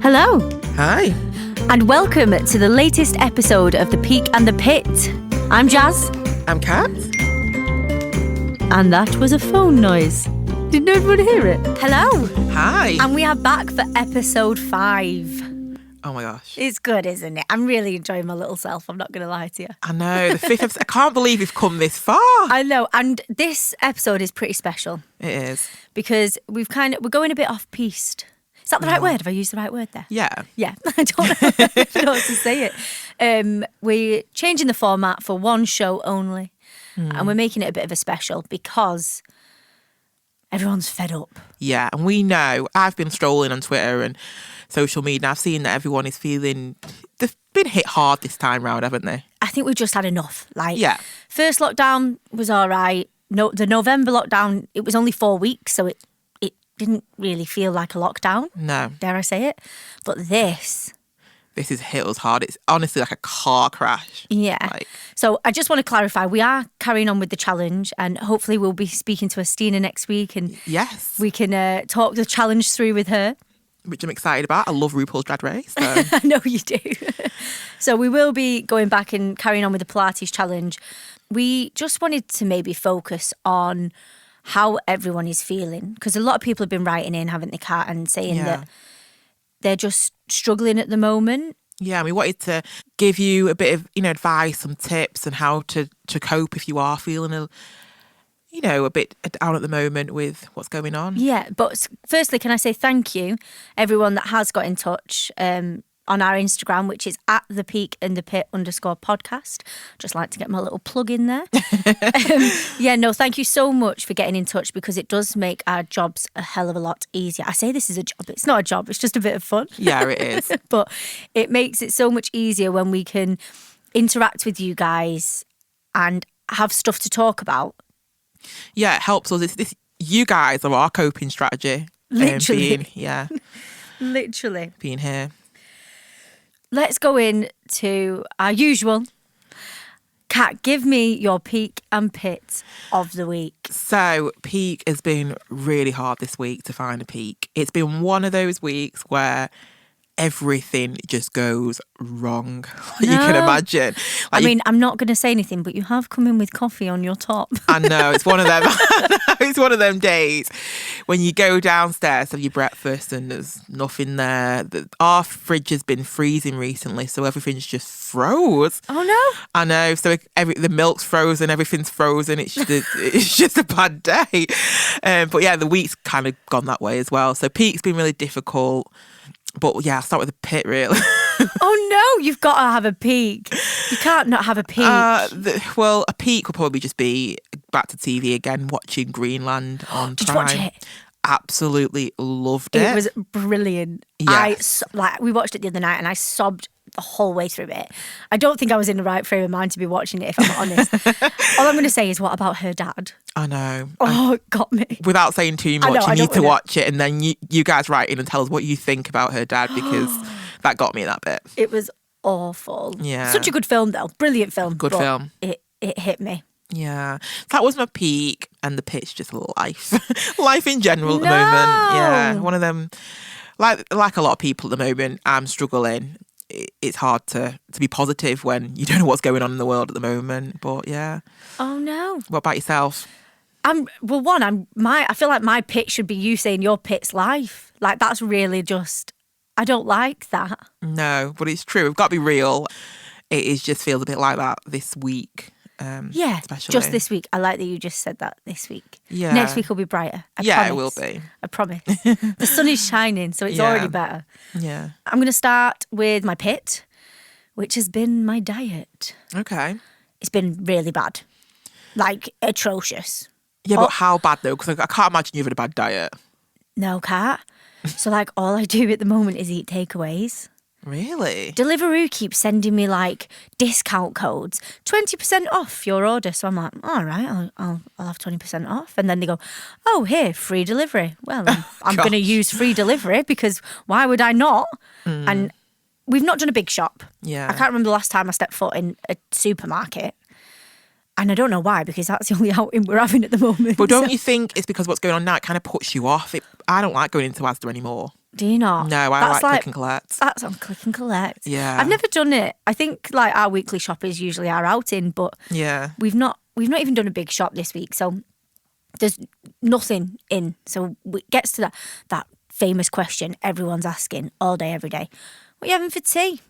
Hello. Hi. And welcome to the latest episode of The Peak and the Pit. I'm Jazz. I'm Kat. And that was a phone noise. Didn't everyone hear it? Hello. Hi. And we are back for episode 5. Oh my gosh. It's good, isn't it? I'm really enjoying my little self. I'm not going to lie to you. I know. The 5th episode. I can't believe we've come this far. I know. And this episode is pretty special. It is. Because we're going a bit off-piste. Is that the right word? Have I used the right word there? Yeah. Yeah. I don't know how to say it. We're changing the format for one show only. And we're making it a bit of a special because everyone's fed up. Yeah. And we know, I've been strolling on Twitter and social media, and I've seen that everyone is feeling, they've been hit hard this time round, haven't they? I think we've just had enough. Yeah. First lockdown was all right. No, the November lockdown, it was only 4 weeks, so it didn't really feel like a lockdown. No. Dare I say it? But this has hit us hard. It's honestly like a car crash. Yeah. So I just want to clarify, we are carrying on with the challenge, and hopefully we'll be speaking to Estina next week, and yes, we can talk the challenge through with her. Which I'm excited about. I love RuPaul's Drag Race. So. I know you do. So we will be going back and carrying on with the Pilates challenge. We just wanted to maybe focus on how everyone is feeling, because a lot of people have been writing in, haven't they, Kat, and saying that they're just struggling at the moment. Yeah, we wanted to give you a bit of, advice, some tips and how to cope if you are feeling a bit down at the moment with what's going on. Yeah, but firstly, can I say thank you, everyone that has got in touch on our Instagram, which is at thepeakandthepit_podcast. Just like to get my little plug in there. Thank you so much for getting in touch, because it does make our jobs a hell of a lot easier. I say this is a job. It's not a job. It's just a bit of fun. Yeah, it is. But it makes it so much easier when we can interact with you guys and have stuff to talk about. Yeah, it helps us. This you guys are our coping strategy. Literally. Literally. Being here. Let's go into our usual. Kat, give me your peak and pit of the week. So, peak has been really hard this week to find a peak. It's been one of those weeks where everything just goes wrong. You can imagine. I'm not going to say anything, but you have come in with coffee on your top. I know, it's one of them. It's one of them days when you go downstairs, have your breakfast, and there's nothing there. Our fridge has been freezing recently, so everything's just froze. Oh no! I know. So the milk's frozen, everything's frozen. It's just a bad day. But yeah, the week's kind of gone that way as well. So peak's been really difficult. But yeah, I'll start with the pit, really. Oh no, you've got to have a peak. You can't not have a peak. A peak will probably just be back to TV again, watching Greenland on Did Prime. you watch it? Absolutely loved it. It was brilliant. Yes. We watched it the other night and I sobbed the whole way through it. I don't think I was in the right frame of mind to be watching it, if I'm honest. All I'm going to say is, what about her dad? I know. Oh, it got me. Without saying too much, you need to watch it, and then you guys write in and tell us what you think about her dad, because that got me that bit. It was awful. Yeah. Such a good film, though. Brilliant film. Good film. It hit me. Yeah. That was my peak, and the pit's just life. Life in general at the moment. Yeah. One of them, like a lot of people at the moment, I'm struggling. It's hard to be positive when you don't know what's going on in the world at the moment. But yeah. Oh no. What about yourself? I feel like my pit should be you saying your pit's life. Like, that's really just, I don't like that. No, but it's true. We've got to be real. It just feels a bit like that this week. Especially. Just this week. I like that you just said that, this week. Yeah. Next week will be brighter. I promise. It will be. I promise. The sun is shining, so it's already better. Yeah. I'm going to start with my pit, which has been my diet. Okay. It's been really bad. Like, atrocious. Yeah, but how bad though? Because I can't imagine you've had a bad diet. No, Kat. So, all I do at the moment is eat takeaways. Really? Deliveroo keeps sending me discount codes, 20% off your order. So I'm like, all right, I'll have 20% off. And then they go, oh, here, free delivery. Well, I'm going to use free delivery, because why would I not? And we've not done a big shop. Yeah. I can't remember the last time I stepped foot in a supermarket. And I don't know why, because that's the only outing we're having at the moment. But don't you think it's because what's going on now, it kind of puts you off? I don't like going into Asda anymore. Do you not? No, I like click and collect. That's on click and collect. Yeah. I've never done it. I think like our weekly shop is usually our outing, but Yeah. we've not even done a big shop this week, so there's nothing in. So it gets to that famous question everyone's asking all day, every day. What are you having for tea?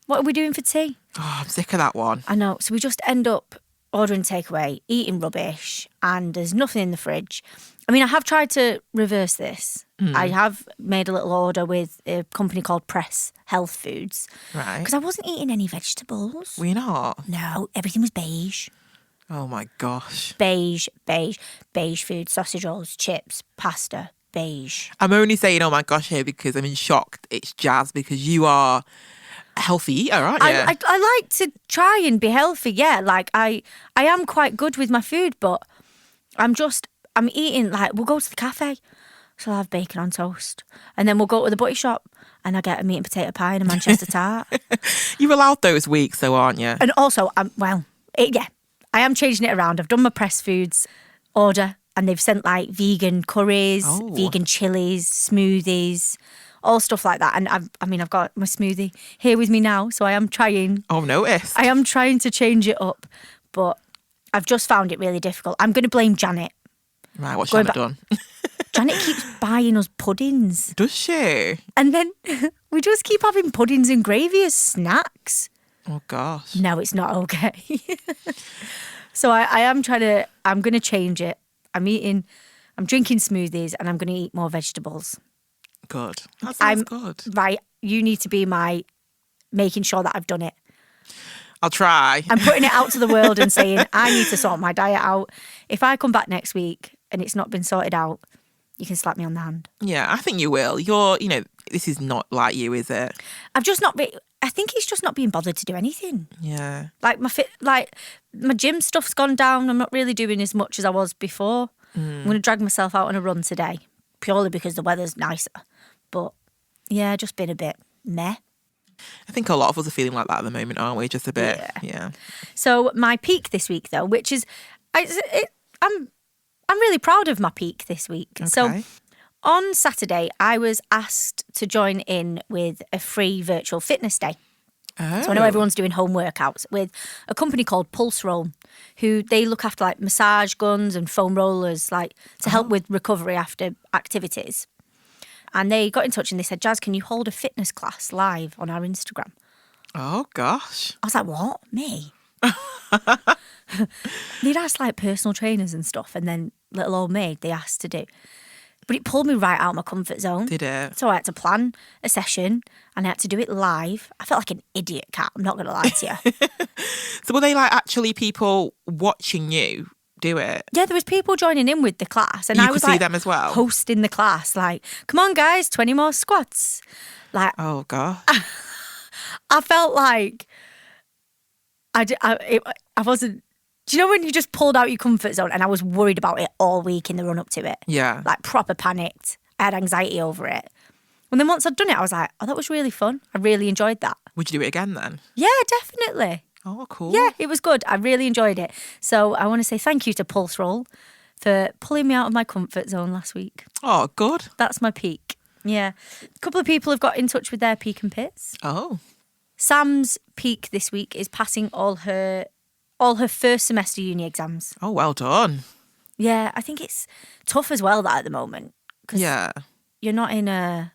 What are we doing for tea? Oh, I'm sick of that one. I know. So we just end up ordering takeaway, eating rubbish, and there's nothing in the fridge. I mean, I have tried to reverse this. I have made a little order with a company called Press Health Foods. Right. Because I wasn't eating any vegetables. Were you not? No, everything was beige. Oh my gosh. Beige food, sausage rolls, chips, pasta, beige. I'm only saying, oh my gosh, here because I'm in shock. It's Jazz because you are a healthy eater, aren't you? I like to try and be healthy, yeah. Like I am quite good with my food, but I'm eating, like, we'll go to the cafe, so I'll have bacon on toast. And then we'll go to the butty shop and I get a meat and potato pie and a Manchester tart. You're allowed those weeks though, aren't you? And also, I am changing it around. I've done my Press Foods order and they've sent like vegan curries, vegan chilies, smoothies, all stuff like that. And I've got my smoothie here with me now, so I am trying. Oh, noticed. I am trying to change it up, but I've just found it really difficult. I'm going to blame Janet. Right, what's Janet done? Janet keeps buying us puddings. Does she? And then we just keep having puddings and gravy as snacks. Oh, gosh. No, it's not okay. So I'm going to change it. I'm drinking smoothies and I'm going to eat more vegetables. Good. That sounds good. Right, you need to be my making sure that I've done it. I'll try. I'm putting it out to the world and saying, I need to sort my diet out. If I come back next week and it's not been sorted out, you can slap me on the hand. Yeah, I think you will. This is not like you, is it? I think it's just not being bothered to do anything. Yeah. Like my gym stuff's gone down. I'm not really doing as much as I was before. I'm going to drag myself out on a run today, purely because the weather's nicer. But yeah, just been a bit meh. I think a lot of us are feeling like that at the moment, aren't we? Just a bit. Yeah. So my peak this week, though, which is, I'm really proud of my peak this week. Okay. So on Saturday, I was asked to join in with a free virtual fitness day. Oh. So I know everyone's doing home workouts with a company called Pulse Roll, who they look after like massage guns and foam rollers, like to help with recovery after activities. And they got in touch and they said, Jazz, can you hold a fitness class live on our Instagram? Oh, gosh. I was like, what? Me? They'd asked like personal trainers and stuff, and then little old me, they asked to do. But it pulled me right out of my comfort zone. Did it? So I had to plan a session and I had to do it live. I felt like an idiot, Kat. I'm not going to lie to you. So were they like actually people watching you do it? Yeah, there was people joining in with the class. And you I was could see like them as well? hosting the class. Like, come on, guys, 20 more squats. Like, oh, God. I felt like I wasn't... Do you know when you just pulled out your comfort zone? And I was worried about it all week in the run up to it. Yeah. Like proper panicked. I had anxiety over it. And then once I'd done it, I was like, oh, that was really fun. I really enjoyed that. Would you do it again then? Yeah, definitely. Oh, cool. Yeah, it was good. I really enjoyed it. So I want to say thank you to Pulse Roll for pulling me out of my comfort zone last week. Oh, good. That's my peak. Yeah. A couple of people have got in touch with their peak and pits. Oh. Sam's peak this week is passing all her first semester uni exams. Oh, well done. Yeah, I think it's tough as well that at the moment. Cause yeah. You're not in a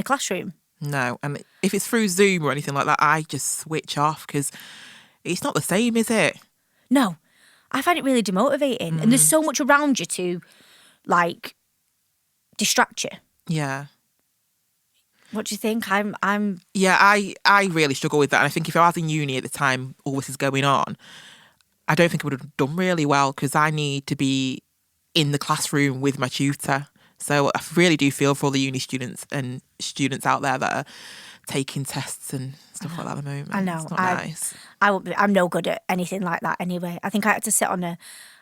classroom. No, and if it's through Zoom or anything like that, I just switch off because it's not the same, is it? No, I find it really demotivating, and there's so much around you to, like, distract you. Yeah. What do you think? Yeah, I really struggle with that, and I think if I was in uni at the time all this is going on, I don't think I would have done really well because I need to be in the classroom with my tutor. So I really do feel for all the uni students and students out there that are taking tests and stuff like that at the moment. I know. It's not nice. I'm no good at anything like that anyway. I think I had to sit on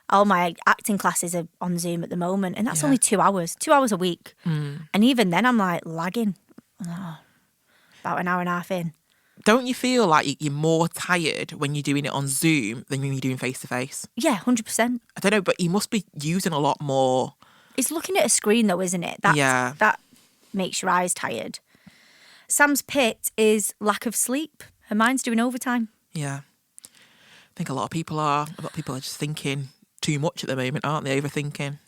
all my acting classes are on Zoom at the moment, and that's only 2 hours a week. And even then I'm like lagging. About an hour and a half in. Don't you feel like you're more tired when you're doing it on Zoom than when you're doing face-to-face? Yeah, 100%. I don't know, but you must be using a lot more. It's looking at a screen though, isn't it? makes your eyes tired. Sam's pit is lack of sleep. Her mind's doing overtime. Yeah. I think a lot of people are just thinking too much at the moment, aren't they? Overthinking.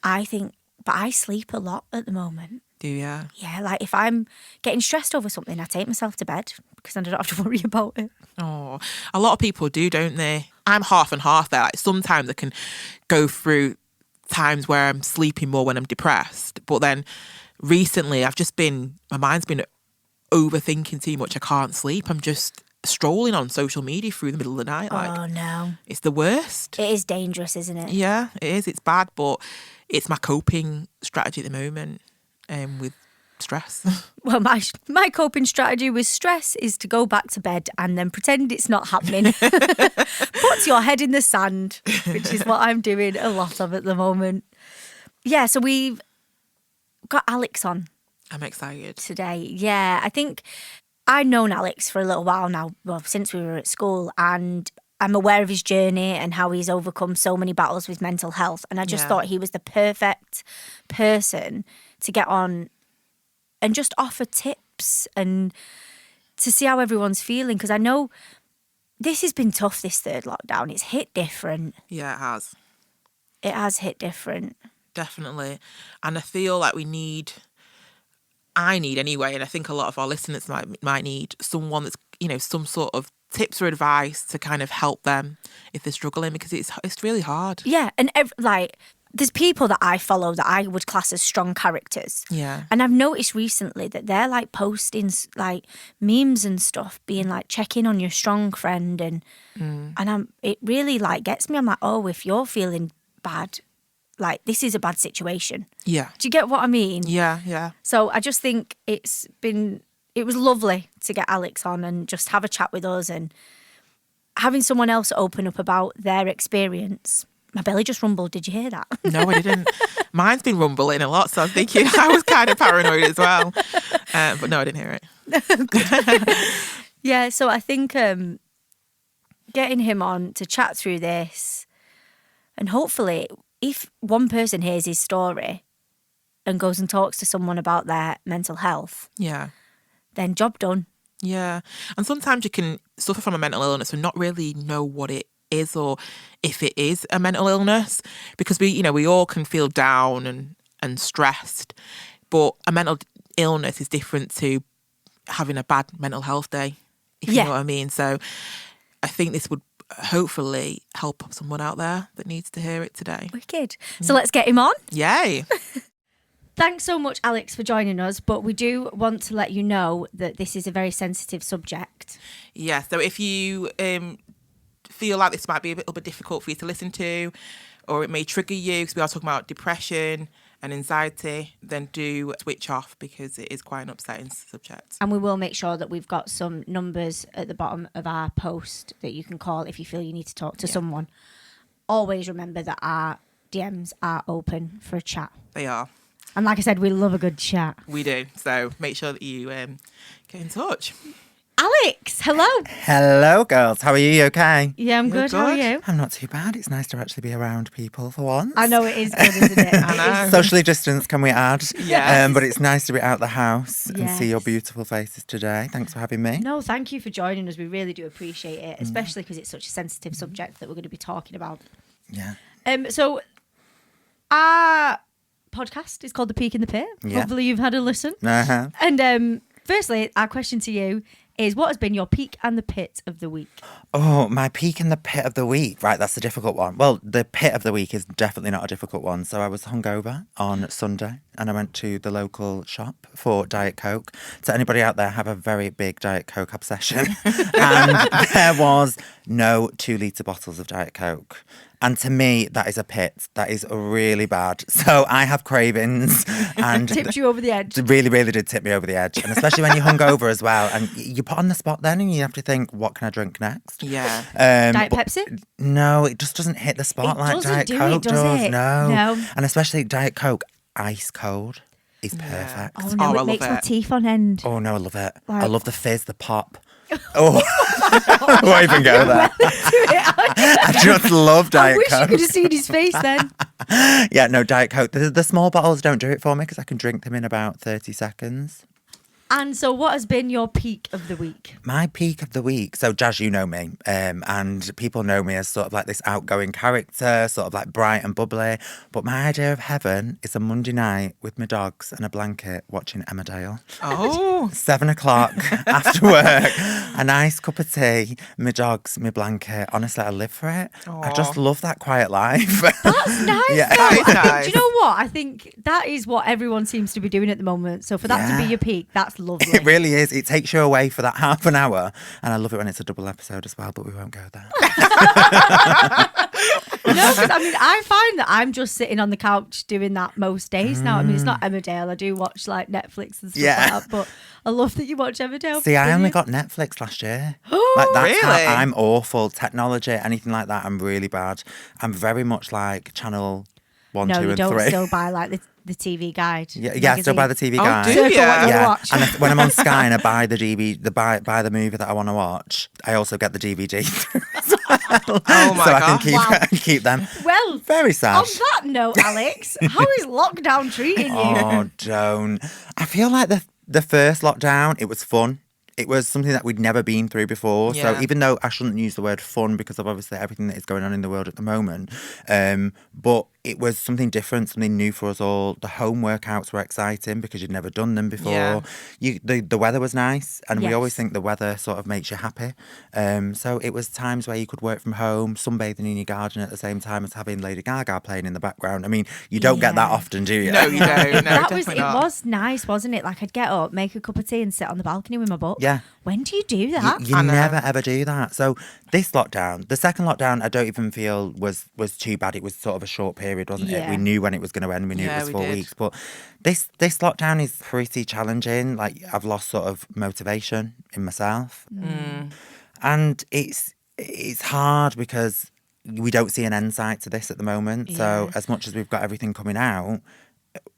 But I sleep a lot at the moment. Do you? Yeah, like if I'm getting stressed over something, I take myself to bed because then I don't have to worry about it. Oh, a lot of people do, don't they? I'm half and half there. Like sometimes I can go through times where I'm sleeping more when I'm depressed, but then recently my mind's been overthinking too much. I can't sleep. I'm just strolling on social media through the middle of the night. Oh no. It's the worst. It is dangerous, isn't it? Yeah, it is. It's bad, but it's my coping strategy at the moment with stress. Well, my coping strategy with stress is to go back to bed and then pretend it's not happening. Put your head in the sand, which is what I'm doing a lot of at the moment. Yeah, so we've got Alex on. I'm excited. Today. Yeah, I think I've known Alex for a little while now, well, since we were at school, and I'm aware of his journey and how he's overcome so many battles with mental health. And I just thought he was the perfect person to get on and just offer tips and to see how everyone's feeling. Because I know this has been tough, this third lockdown. It's hit different. Yeah, it has. It has hit different. Definitely. And I feel like I need anyway, and I think a lot of our listeners might need someone that's, some sort of tips or advice to kind of help them if they're struggling, because it's really hard. Yeah, and there's people that I follow that I would class as strong characters. Yeah. And I've noticed recently that they're like posting like memes and stuff, being like, check in on your strong friend, and it really like gets me. I'm like, oh, if you're feeling bad, like this is a bad situation. Yeah. Do you get what I mean? Yeah. So I just think it was lovely to get Alex on and just have a chat with us, and having someone else open up about their experience. My belly just rumbled. Did you hear that? No, I didn't. Mine's been rumbling a lot, so I'm thinking I was kind of paranoid as well. But no, I didn't hear it. Yeah, so I think getting him on to chat through this, and hopefully if one person hears his story and goes and talks to someone about their mental health, then job done. Yeah. And sometimes you can suffer from a mental illness and not really know what it is or if it is a mental illness, because we all can feel down and stressed, but a mental illness is different to having a bad mental health day, if you know what I mean. So I think this would hopefully help someone out there that needs to hear it today. Wicked. So let's get him on. Yay. Thanks so much, Alex, for joining us, but we do want to let you know that this is a very sensitive subject. Yeah, so if you feel like this might be a little bit difficult for you to listen to, or it may trigger you, because we are talking about depression and anxiety, then do switch off, because it is quite an upsetting subject. And we will make sure that we've got some numbers at the bottom of our post that you can call if you feel you need to talk to someone. Always remember that our DMs are open for a chat. They are. And like I said, we love a good chat. We do. So make sure that you get in touch. Alex, hello. Hello, girls. How are you? You okay? Yeah, I'm good. How are you? I'm not too bad. It's nice to actually be around people for once. I know it is good, isn't it? I know. Socially distanced, can we add? Yes. But it's nice to be out the house and see your Yes. beautiful faces today. Thanks for having me. No, thank you for joining us. We really do appreciate it, especially because it's such a sensitive subject that we're going to be talking about. Yeah. So our podcast is called The Peak and the Pit. Yeah. Hopefully you've had a listen. Uh-huh. And firstly, our question to you is, what has been your peak and the pit of the week? Oh, my peak and the pit of the week. Right, that's a difficult one. Well, the pit of the week is definitely not a difficult one. So I was hungover on Sunday and I went to the local shop for Diet Coke. So anybody out there have a very big Diet Coke obsession? And there was no 2-litre bottles of Diet Coke. And to me, that is a pit. That is really bad. So I have cravings. And Tipped you over the edge. it really, really did tip me over the edge. And especially when you're hungover as well. And you put on the spot then and you have to think, what can I drink next? Yeah. Diet Pepsi? No, it just doesn't hit the spot like doesn't Diet do it, Coke does it? No. No. And especially Diet Coke, ice cold, is perfect. Oh, no, I it love makes my it. teeth on end. Oh, no, I love it. I love the fizz, the pop. Oh, I won't even go there. I just love Diet Coke. I wish you Coke. could have seen his face then. Yeah, no, Diet Coke. The small bottles don't do it for me because I can drink them in about 30 seconds. And so what has been your peak of the week? My peak of the week. So, Jazz, you know me, and people know me as sort of like this outgoing character, sort of like bright and bubbly. But my idea of heaven is a Monday night with my dogs and a blanket watching Emmerdale. Oh. 7 o'clock after work, a nice cup of tea, my dogs, my blanket. Honestly, I live for it. I just love that quiet life. That's nice. Yeah. Though. That is I think, nice. do you know what? I think that is what everyone seems to be doing at the moment. So for that to be Yeah. your peak, that's lovely. It really is. It takes you away for that half an hour. And I love it when it's a double episode as well, but we won't go there. No, because I mean, I find that I'm just sitting on the couch doing that most days now. I mean, it's not Emmerdale. I do watch like Netflix and stuff Yeah. like that, but I love that you watch Emmerdale. See, I only Brilliant. got Netflix last year. Like that's how Really? I'm awful. Technology, anything like that, I'm really bad. I'm very much like channel 1, No, 2, you and don't 3. still buy like the TV guide. Yeah, still buy the TV Oh, guide. do Circle you? what you Yeah, watch. and when I'm on Sky and I buy the buy the movie that I want to watch, I also get the DVD as well. Oh my so I God. can Wow. keep them. Well, Very sad. on that note, Alex, how is lockdown treating you? Oh, don't. I feel like the first lockdown, it was fun. It was something that we'd never been through before. Yeah. So even though I shouldn't use the word fun because of obviously everything that is going on in the world at the moment, but it was something different, something new for us all. The home workouts were exciting because you'd never done them before. Yeah. The weather was nice, and we Yes. always think the weather sort of makes you happy. So it was times where you could work from home, sunbathing in your garden at the same time as having Lady Gaga playing in the background. I mean, you don't get that Yeah. often, do you? No, you don't. No, That was definitely it. not. Was nice, wasn't it? Like I'd get up, make a cup of tea, and sit on the balcony with my book. Yeah. When do you do that? You I know. never ever do that. So this lockdown, the second lockdown, I don't even feel was too bad. It was sort of a short period, wasn't it? Yeah. We knew when it was going to end. We knew Yeah, it was we 4 did. weeks. But this lockdown is pretty challenging. Like I've lost sort of motivation in myself, and it's hard because we don't see an end sight to this at the moment. So Yeah. as much as we've got everything coming out,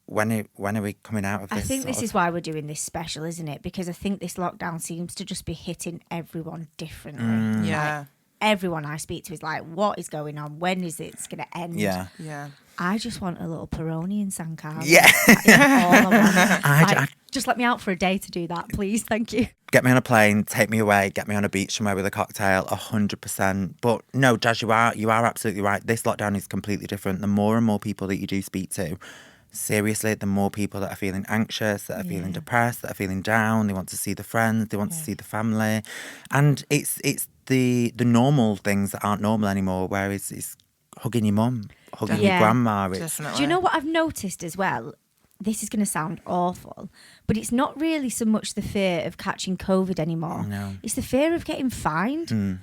when are we coming out of this? I think this sort is of- why we're doing this special, isn't it? Because I think this lockdown seems to just be hitting everyone differently. Yeah. Everyone I speak to is like, what is going on? When is it going to end? Yeah. Yeah. I just want a little Peroni in San Carlos. Yeah. That is all I want. I- Just let me out for a day to do that, please. Thank you. Get me on a plane, take me away, get me on a beach somewhere with a cocktail, 100%. But no, Jazz, you are absolutely right. This lockdown is completely different. The more and more people that you do speak to, seriously, the more people that are feeling anxious, that are feeling depressed, that are feeling down, they want to see the friends, they want to see the family. And it's the normal things that aren't normal anymore, where it's hugging your mum, hugging your Yeah. grandma. It's, Definitely. Do you know what I've noticed as well? This is going to sound awful, but it's not really so much the fear of catching COVID anymore. No. It's the fear of getting fined and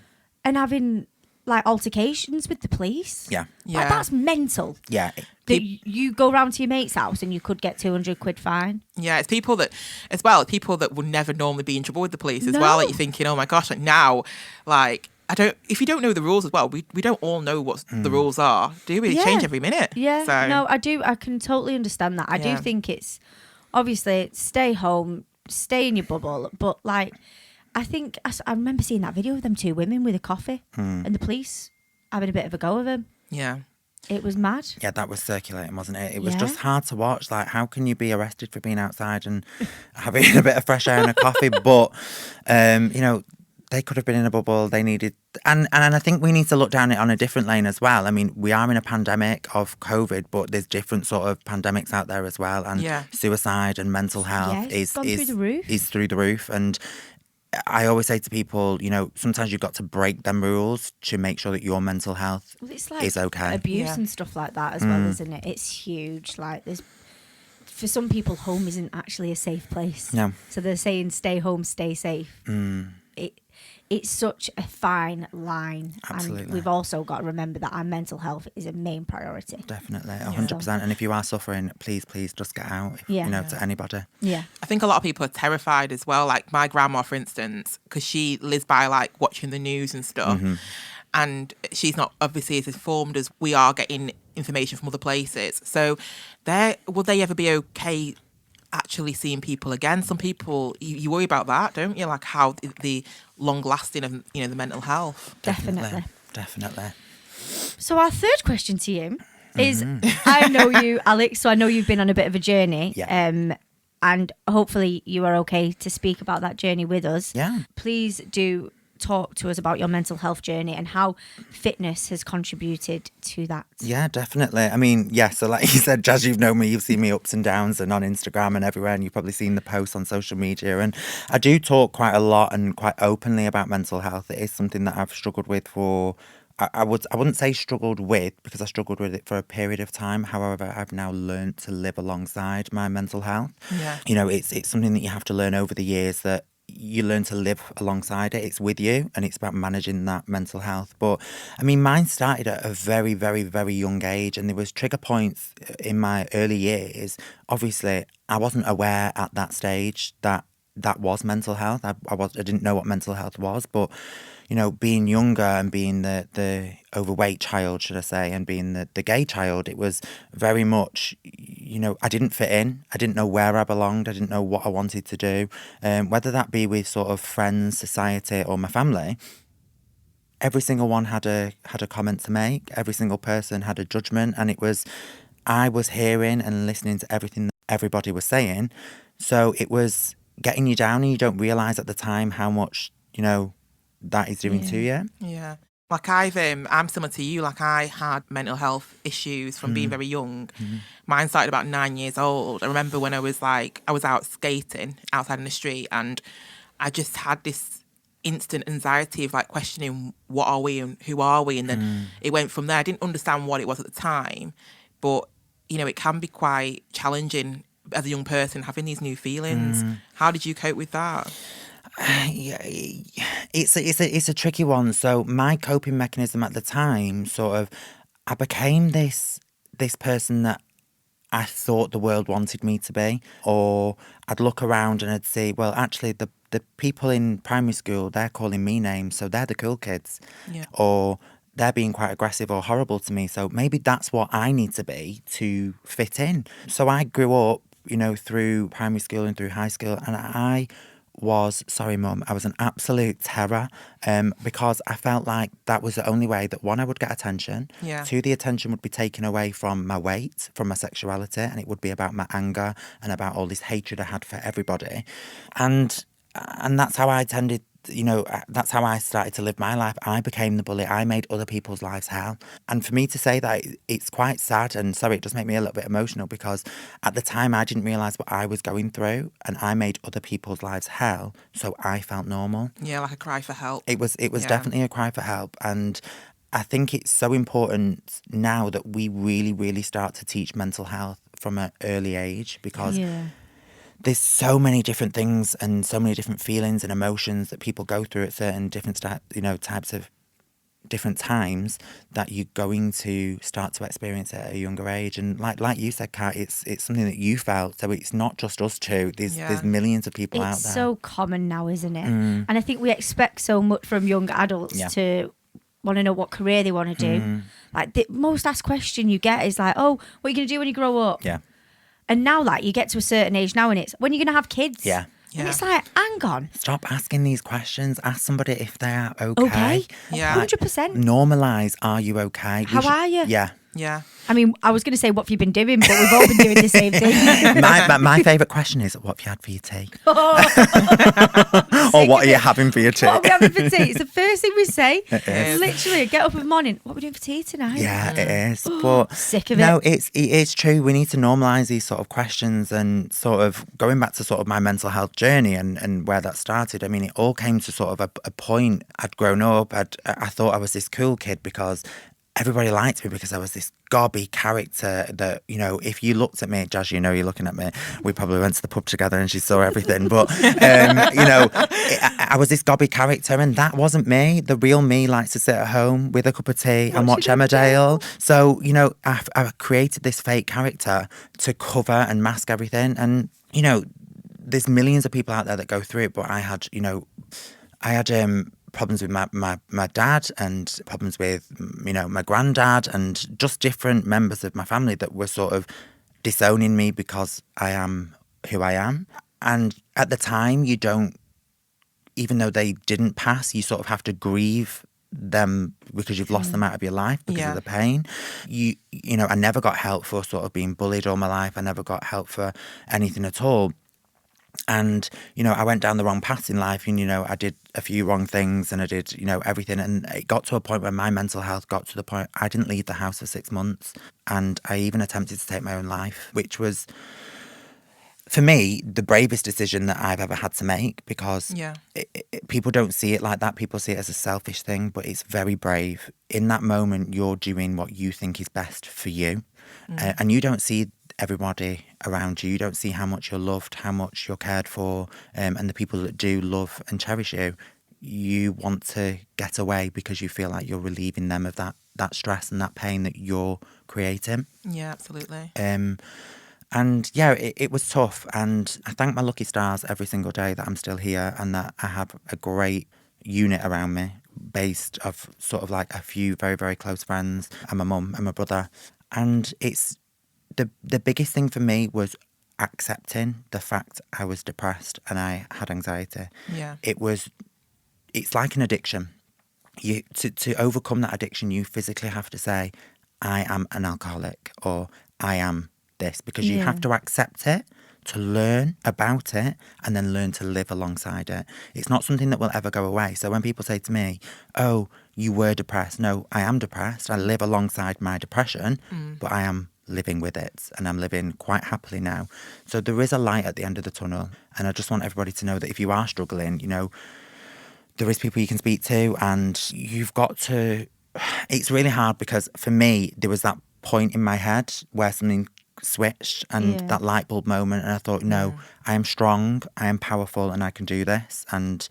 having like altercations with the police. Yeah. Like, Yeah. that's mental. Yeah. That you go round to your mate's house and you could get 200 quid fine. Yeah, it's people that would never normally be in trouble with the police as well. No. Like you're thinking, oh my gosh, like now, like if you don't know the rules as well, we don't all know what the rules are, do we? They Yeah. change every minute. Yeah, So no, I do. I can totally understand that. I do Yeah. think it's obviously stay home, stay in your bubble. But like, I think I remember seeing that video of them two women with a coffee and the police having a bit of a go of them. yeah. It was mad. Yeah, that was circulating, wasn't it? It was Yeah. just hard to watch. Like, how can you be arrested for being outside and having a bit of fresh air and a coffee? But, they could have been in a bubble. They needed... And I think we need to look down it on a different lane as well. I mean, we are in a pandemic of COVID, but there's different sort of pandemics out there as well. And Yeah. suicide and mental health Yeah, it's gone through the roof. is through the roof. And I always say to people, sometimes you've got to break them rules to make sure that your mental health Well, it's like is okay. abuse Yeah. and stuff like that as well, isn't it? It's huge. Like for some people, home isn't actually a safe place. No. So they're saying stay home, stay safe. It's such a fine line. Absolutely. And we've also got to remember that our mental health is a main priority. Definitely, 100%. And if you are suffering, please just get out, to anybody. Yeah. I think a lot of people are terrified as well. Like my grandma, for instance, because she lives by like watching the news and stuff. And she's not obviously as informed as we are getting information from other places. So will they ever be okay actually seeing people again. Some people, you worry about that, don't you? Like how the long lasting of, you know, the mental health. Definitely. So our third question to you is, I know you, Alex, so I know you've been on a bit of a journey. Yeah. And hopefully you are okay to speak about that journey with us. Yeah. Please do talk to us about your mental health journey and how fitness has contributed to that. Yeah, definitely. I mean, yeah, so like you said, Jazz, you've known me, you've seen me ups and downs and on Instagram and everywhere, and you've probably seen the posts on social media. And I do talk quite a lot and quite openly about mental health. It is something that I've struggled with for... I wouldn't say struggled with, because I struggled with it for a period of time. However, I've now learned to live alongside my mental health. Yeah. You know, it's something that you have to learn over the years, that you learn to live alongside it. It's with you, and it's about managing that mental health. But I mean, mine started at a very, very, very young age, and there was trigger points in my early years. Obviously, I wasn't aware at that stage that was mental health. I didn't know what mental health was, but you know, being younger and being the overweight child, should I say, and being the gay child, it was very much, you know, I didn't fit in. I didn't know where I belonged. I didn't know what I wanted to do. Whether that be with sort of friends, society, or my family, every single one had a comment to make. Every single person had a judgment, and I was hearing and listening to everything that everybody was saying. So it was getting you down, and you don't realise at the time how much, you know, that is doing to you. Yeah. Like I'm similar to you. Like I had mental health issues from being very young. Mine started about 9 years old. I remember when I was out skating outside in the street, and I just had this instant anxiety of like questioning what are we and who are we, and then it went from there. I didn't understand what it was at the time, but you know, it can be quite challenging as a young person having these new feelings. How did you cope with that? Yeah, it's a tricky one. So my coping mechanism at the time, sort of, I became this person that I thought the world wanted me to be. Or I'd look around and I'd see, well, actually the people in primary school, they're calling me names, so they're the cool kids. Yeah. Or they're being quite aggressive or horrible to me, so maybe that's what I need to be to fit in. So I grew up, you know, through primary school and through high school, and I was, sorry mum, I was an absolute terror, because I felt like that was the only way that, one, I would get attention, two, the attention would be taken away from my weight, from my sexuality, and it would be about my anger and about all this hatred I had for everybody. And that's how I tended, you know, that's how I started to live my life. I became the bully. I made other people's lives hell. And for me to say that, it's quite sad, and sorry, it does make me a little bit emotional, because at the time I didn't realise what I was going through, and I made other people's lives hell, so I felt normal. Yeah, like a cry for help. It was definitely a cry for help. And I think it's so important now that we really, really start to teach mental health from an early age, because there's so many different things and so many different feelings and emotions that people go through at certain different types of different times, that you're going to start to experience at a younger age. And like you said, Kat, it's something that you felt, so it's not just us two. There's millions of people out there. It's so common now, isn't it? And I think we expect so much from young adults to want to know what career they want to do. Like the most asked question you get is like, oh, what are you going to do when you grow up? Yeah. And now, like, you get to a certain age now, and it's, when are you going to have kids? Yeah. And it's like, hang on. Stop asking these questions. Ask somebody if they're okay. Yeah. 100%. Normalise, are you okay? How are you? Yeah. Yeah. I mean, I was going to say, what have you been doing? But we've all been doing the same thing. my favourite question is, what have you had for your tea? Or what are you having for your tea? What are we having for tea? It's the first thing we say. It is. Literally, get up in the morning. What are we doing for tea tonight? Yeah, it is. But sick of it. No, it's true. We need to normalise these sort of questions, and sort of going back to sort of my mental health journey and where that started. I mean, it all came to sort of a point. I'd grown up. I thought I was this cool kid because everybody liked me, because I was this gobby character that, you know, if you looked at me, Jazz, you know, you're looking at me. We probably went to the pub together and she saw everything. But, you know, I was this gobby character, and that wasn't me. The real me likes to sit at home with a cup of tea and watch Emmerdale. So, you know, I created this fake character to cover and mask everything. And, you know, there's millions of people out there that go through it. But I had problems with my dad, and problems with, you know, my granddad, and just different members of my family that were sort of disowning me because I am who I am. And at the time, you don't, even though they didn't pass, you sort of have to grieve them because you've lost them out of your life because of the pain. You know, I never got help for sort of being bullied all my life. I never got help for anything at all. And, you know, I went down the wrong path in life and, you know, I did a few wrong things and I did, you know, everything. And it got to a point where my mental health got to the point I didn't leave the house for 6 months. And I even attempted to take my own life, which was, for me, the bravest decision that I've ever had to make, because people don't see it like that. People see it as a selfish thing, but it's very brave. In that moment, you're doing what you think is best for you. And you don't see everybody around you. You don't see how much you're loved, how much you're cared for, and the people that do love and cherish you. You want to get away because you feel like you're relieving them of that stress and that pain that you're creating. Yeah, absolutely. And yeah, it was tough. And I thank my lucky stars every single day that I'm still here and that I have a great unit around me based of sort of like a few very, very close friends and my mum and my brother. And it's the biggest thing for me was accepting the fact I was depressed and I had anxiety. Yeah. It's like an addiction. To overcome that addiction, you physically have to say, I am an alcoholic or I am this, because you have to accept it, to learn about it and then learn to live alongside it. It's not something that will ever go away. So when people say to me, oh, you were depressed. No, I am depressed. I live alongside my depression, but I am living with it and I'm living quite happily now. So there is a light at the end of the tunnel. And I just want everybody to know that if you are struggling, you know, there is people you can speak to and you've got to... It's really hard because for me, there was that point in my head where something switched and that light bulb moment, and I thought, no, I am strong, I am powerful, and I can do this. And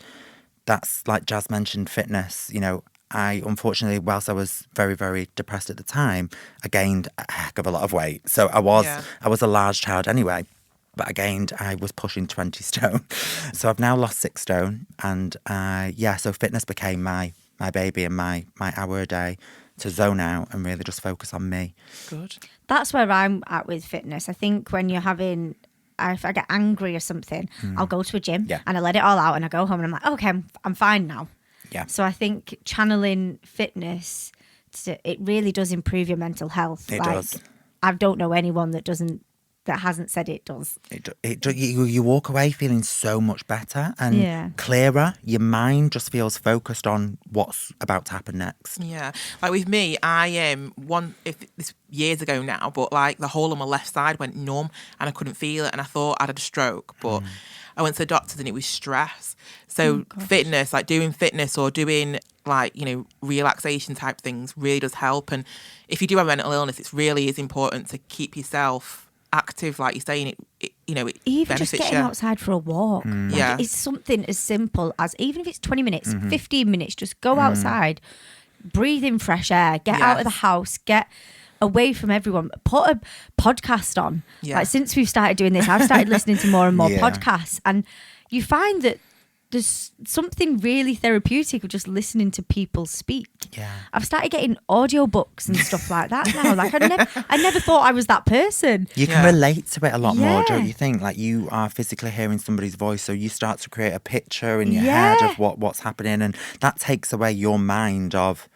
that's, like Jazz mentioned, fitness. You know, I unfortunately, whilst I was very, very depressed at the time, I gained a heck of a lot of weight. So I was a large child anyway, but I was pushing 20 stone. So I've now lost 6 stone, and so fitness became my baby and my hour a day to zone out and really just focus on me. Good. That's where I'm at with fitness. I think when you're having, if I get angry or something, I'll go to a gym and I let it all out and I go home and I'm like, okay, I'm fine now. Yeah. So I think channeling fitness, it really does improve your mental health. It does. I don't know anyone that hasn't said it does. You walk away feeling so much better and clearer. Your mind just feels focused on what's about to happen next. Yeah, like with me, I am this years ago now, but like the whole of my left side went numb and I couldn't feel it, and I thought I'd had a stroke, but I went to the doctors and it was stress. So fitness, like doing fitness or doing like, you know, relaxation type things really does help. And if you do have mental illness, it really is important to keep yourself active, like you're saying. It even just getting outside for a walk. It's something as simple as, even if it's 20 minutes, 15 minutes, just go outside, breathe in fresh air, get out of the house, get away from everyone, put a podcast on. Like, since we've started doing this, I've started listening to more and more podcasts, and you find that there's something really therapeutic of just listening to people speak. Yeah, I've started getting audiobooks and stuff like that now. Like I never thought I was that person. You can relate to it a lot more, don't you think? Like, you are physically hearing somebody's voice, so you start to create a picture in your head of what's happening, and that takes away your mind of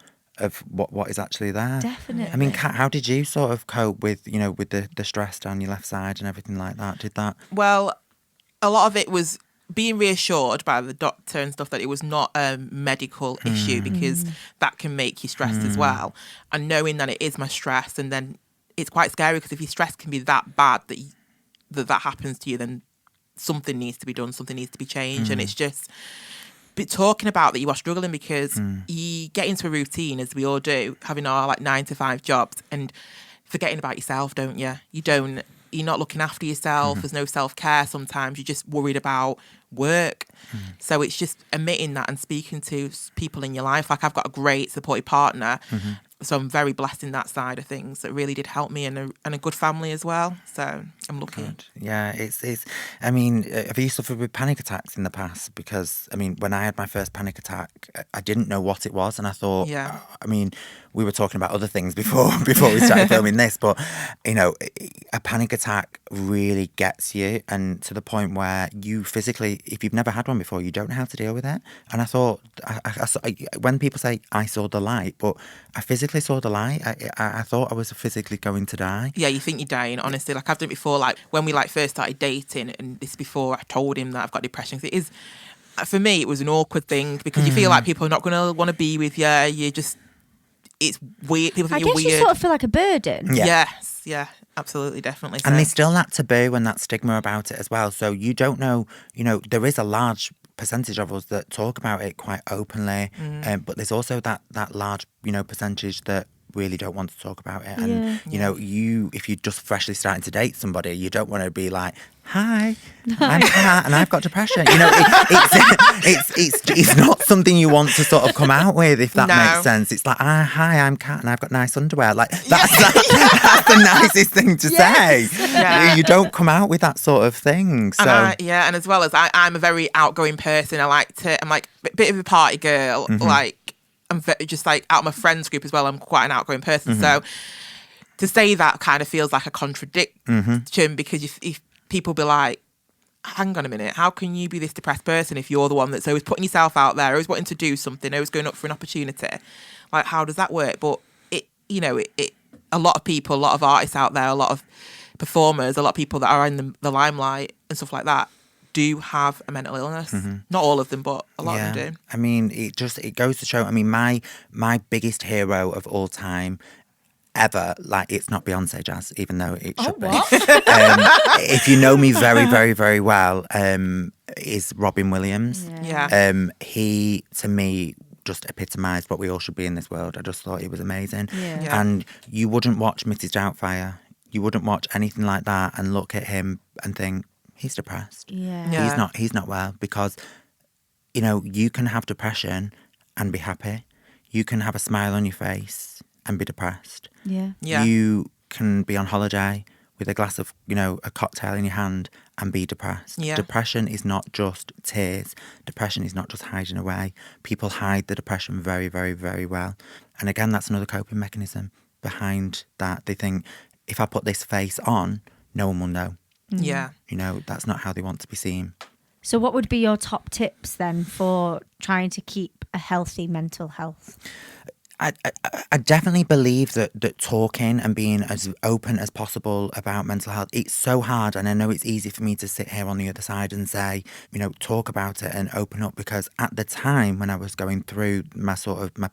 what is actually there. Definitely. I mean, Kat, how did you sort of cope with, you know, with the stress down your left side and everything like that? Did that? Well, a lot of it was being reassured by the doctor and stuff that it was not a medical issue, because that can make you stressed as well. And knowing that it is my stress, and then it's quite scary, because if your stress can be that bad that happens to you, then something needs to be done, something needs to be changed. And it's just talking about that you are struggling, because you get into a routine, as we all do, having our like 9 to 5 jobs, and forgetting about yourself, don't you? You're not looking after yourself. There's no self-care sometimes. You're just worried about work. So it's just admitting that and speaking to people in your life. Like, I've got a great supportive partner. So I'm very blessed in that side of things. That really did help me, and a good family as well. So I'm lucky. Good. Yeah, it's. I mean, have you suffered with panic attacks in the past? Because, I mean, when I had my first panic attack, I didn't know what it was, and I thought, I mean, we were talking about other things before we started filming this, but a panic attack really gets you, and to the point where you physically, if you've never had one before, you don't know how to deal with it. And I thought, when people say I saw the light, but I physically saw the light. I thought I was physically going to die. Yeah, you think you're dying, honestly. Like, I've done it before, like when we first started dating, and this before I told him that I've got depression. It is, for me, it was an awkward thing because you feel like people are not going to want to be with you. You just, it's weird. People think you're weird. I guess you sort of feel like a burden. Yeah. Yes, yeah, absolutely, definitely. So. And there's still that taboo and that stigma about it as well. So you don't know, there is a large percentage of us that talk about it quite openly, but there's also that large, percentage that really don't want to talk about it. And, if you're just freshly starting to date somebody, you don't want to be like, hi, I'm Kat and I've got depression. It's not something you want to sort of come out with, if that makes sense. It's like, hi, I'm Kat and I've got nice underwear. Like, that's the nicest thing to say. Yeah. You don't come out with that sort of thing. So. And as well as I'm a very outgoing person. I'm like a bit of a party girl. Like, I'm just like out of my friends group as well. I'm quite an outgoing person. So to say that kind of feels like a contradiction because if people be like, hang on a minute, how can you be this depressed person if you're the one that's always putting yourself out there, always wanting to do something, always going up for an opportunity? Like, how does that work? But a lot of people, a lot of artists out there, a lot of performers, a lot of people that are in the limelight and stuff like that do have a mental illness. Not all of them, but a lot of them do. I mean, it goes to show. I mean, my be hero of all time ever, like, it's not Beyonce, Jazz, even though it should be. If you know me very, very, very well, is Robin Williams. Yeah. He, to me, just epitomised what we all should be in this world. I just thought he was amazing. Yeah. And you wouldn't watch Mrs. Doubtfire, you wouldn't watch anything like that and look at him and think, he's depressed. Yeah. He's not well, because, you can have depression and be happy. You can have a smile on your face and be depressed. Yeah. You can be on holiday with a glass of, a cocktail in your hand and be depressed. Yeah. Depression is not just tears. Depression is not just hiding away. People hide the depression very, very, very well. And again, that's another coping mechanism behind that. They think, if I put this face on, no one will know. Yeah. That's not how they want to be seen. So what would be your top tips then for trying to keep a healthy mental health? I definitely believe that talking and being as open as possible about mental health, it's so hard. And I know it's easy for me to sit here on the other side and say, talk about it and open up, because at the time when I was going through my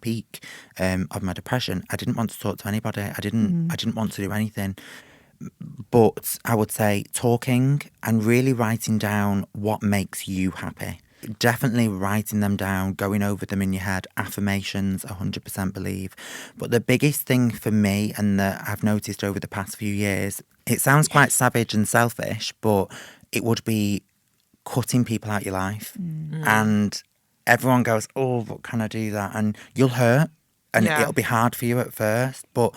peak of my depression, I didn't want to talk to anybody. I didn't want to do anything. But I would say talking and really writing down what makes you happy. Definitely writing them down, going over them in your head. Affirmations, 100% believe. But the biggest thing for me, and that I've noticed over the past few years, it sounds quite savage and selfish, but it would be cutting people out your life. And everyone goes, oh, but can I do that? And you'll hurt, and it'll be hard for you at first, but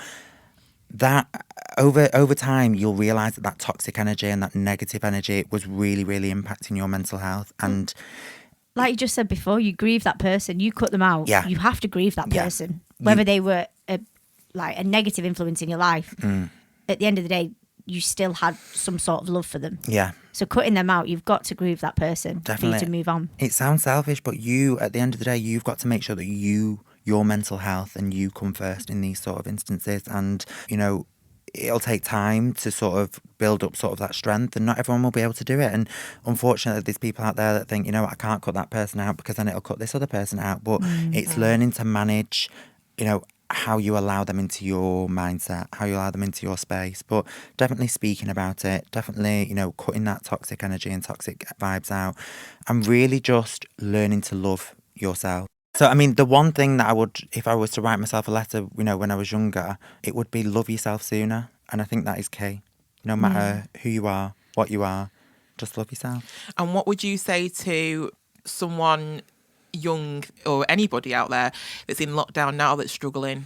that over time you'll realise that toxic energy and that negative energy was really, really impacting your mental health. And like you just said before, you grieve that person, you cut them out. Yeah. You have to grieve that person, whether they were a negative influence in your life. At the end of the day, you still had some sort of love for them. Yeah. So cutting them out, you've got to grieve that person. Definitely. For you to move on. It sounds selfish, but you, at the end of the day, you've got to make sure that your mental health and you come first in these sort of instances. And, it'll take time to sort of build up sort of that strength, and not everyone will be able to do it. And unfortunately, there's people out there that think, I can't cut that person out because then it'll cut this other person out. But it's learning to manage, how you allow them into your mindset, how you allow them into your space. But definitely speaking about it, definitely, cutting that toxic energy and toxic vibes out, and really just learning to love yourself. So, I mean, the one thing that I would, if I was to write myself a letter, when I was younger, it would be love yourself sooner. And I think that is key. No matter who you are, what you are, just love yourself. And what would you say to someone young or anybody out there that's in lockdown now that's struggling?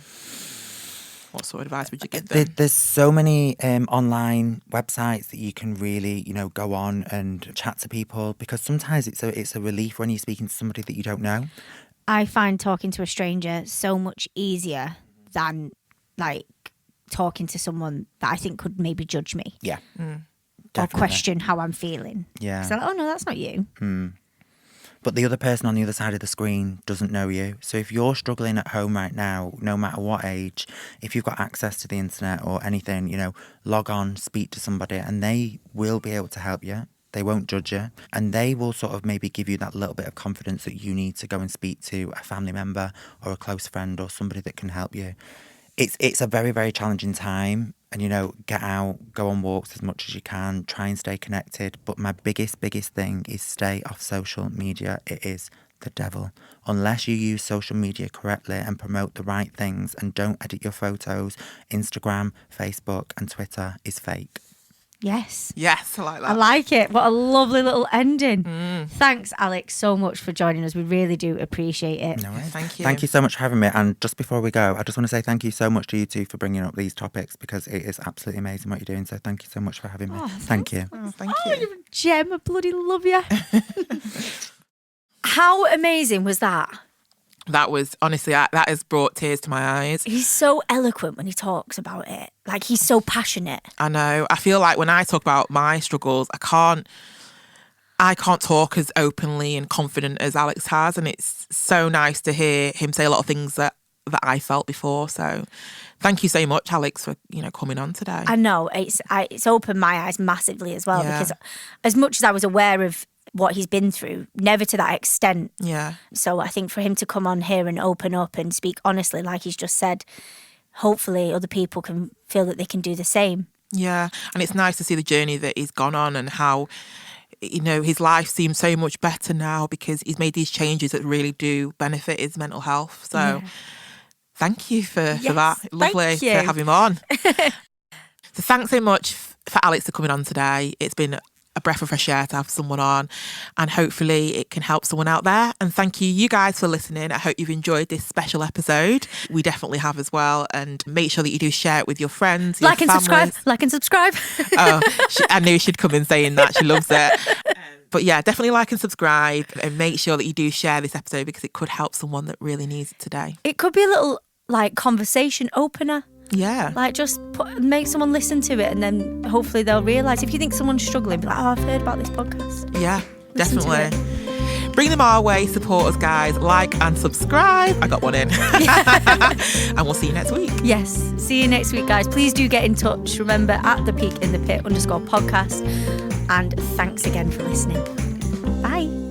What sort of advice would you give them? There's so many online websites that you can really, go on and chat to people, because sometimes it's a relief when you're speaking to somebody that you don't know. I find talking to a stranger so much easier than like talking to someone that I think could maybe judge me Yeah. or Definitely. question how I'm feeling. Yeah. So, oh no, that's not you. But the other person on the other side of the screen doesn't know you. So if you're struggling at home right now, no matter what age, if you've got access to the internet or anything, you know, log on, speak to somebody, and they will be able to help you. They won't judge you. And they will sort of maybe give you that little bit of confidence that you need to go and speak to a family member or a close friend or somebody that can help you. It's a very, very challenging time. And, you know, get out, go on walks as much as you can, try and stay connected. But my biggest thing is stay off social media. It is the devil. Unless you use social media correctly and promote the right things and don't edit your photos, Instagram, Facebook and Twitter is fake. Yes. Yes, I like that. I like it. What a lovely little ending. Thanks, Alex, so much for joining us. We really do appreciate it. No worries. Thank you. Thank you so much for having me. And just before we go, I just want to say thank you so much to you two for bringing up these topics because it is absolutely amazing what you're doing. So thank you so much for having me. Oh, thank you. Oh, thank Oh, you. you're a gem. I bloody love you. How amazing was that? That was, honestly, that has brought tears to my eyes. He's so eloquent when he talks about it. Like, he's so passionate. I know. I feel like when I talk about my struggles, I can't talk as openly and confident as Alex has. And it's so nice to hear him say a lot of things that I felt before. So thank you so much, Alex, for, you know, coming on today. I know. It's opened my eyes massively as well, Yeah. because as much as I was aware of what he's been through, never to that extent. Yeah. So I think for him to come on here and open up and speak honestly, like he's just said, hopefully other people can feel that they can do the same. Yeah. And it's nice to see the journey that he's gone on and how, you know, his life seems so much better now because he's made these changes that really do benefit his mental health. So thank you for that. Lovely to have him on. So thanks so much for Alex for coming on today. It's been a breath of fresh air to have someone on, and hopefully it can help someone out there. And thank you guys for listening. I hope you've enjoyed this special episode. We definitely have as well. And make sure that you do share it with your friends, your families. Like and subscribe. Oh, I knew she'd come in saying that. She loves it. But yeah, definitely like and subscribe, and make sure that you do share this episode because it could help someone that really needs it today. It could be a little like conversation opener. Yeah. Like just make someone listen to it, and then hopefully they'll realise. If you think someone's struggling, be like, oh, I've heard about this podcast. Yeah, Listen to definitely. Bring them our way, support us, guys. Like and subscribe. I got one in. And we'll see you next week. Yes. See you next week, guys. Please do get in touch. Remember, at thepeakandthepit_podcast. And thanks again for listening. Bye.